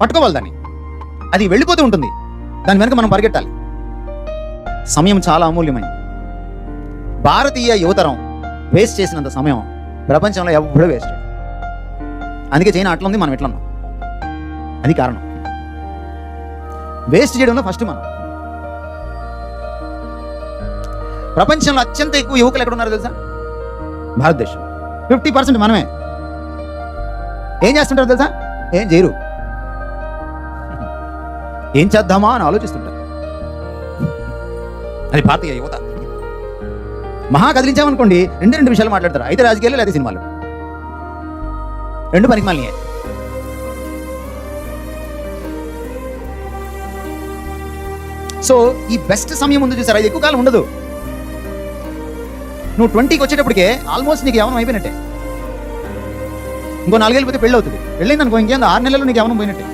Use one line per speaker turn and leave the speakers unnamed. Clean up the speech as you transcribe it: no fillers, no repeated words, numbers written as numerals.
పట్టుకోవాలి దాన్ని. అది వెళ్ళిపోతూ ఉంటుంది, దాని వెనుక మనం పరిగెట్టాలి. సమయం చాలా అమూల్యమైనది. భారతీయ యువతరం వేస్ట్ చేసినంత సమయం ప్రపంచంలో ఎవ్వడూ వేస్ట్. అందుకే చైనా అట్లా ఉంది, మనం ఎట్లా ఉన్నాం. అది కారణం. వేస్ట్ చేయడంలో ఫస్ట్ మనం. ప్రపంచంలో అత్యంత ఎక్కువ యువకులు ఎక్కడ ఉన్నారో తెలుసా? భారతదేశం. 50% మనమే. ఏం చేస్తుంటారు తెలుసా? ఏం చేయరు. ఏం చేద్దామా అని ఆలోచిస్తుంటారు. అది భారతీయ యువత. మహా కదిలించామనుకోండి, రెండు విషయాలు మాట్లాడతారు. అయితే రాజకీయాలు, లేదా సినిమాలు. రెండు పనికిమాలినాయి. సో ఈ బెస్ట్ సమయం ఉంది చూసారా, ఇది ఎక్కువ కాలం ఉండదు. నువ్వు 20కి వచ్చేటప్పటికే ఆల్మోస్ట్ నీకు యవనం అయిపోయినట్టే. ఇంకో 4 ఏళ్ళు పోతే పెళ్ళి అవుతుంది. పెళ్ళైంది అనుకో, ఇంకేం 6 నెలలు నీకు యవనం పోయినట్టే.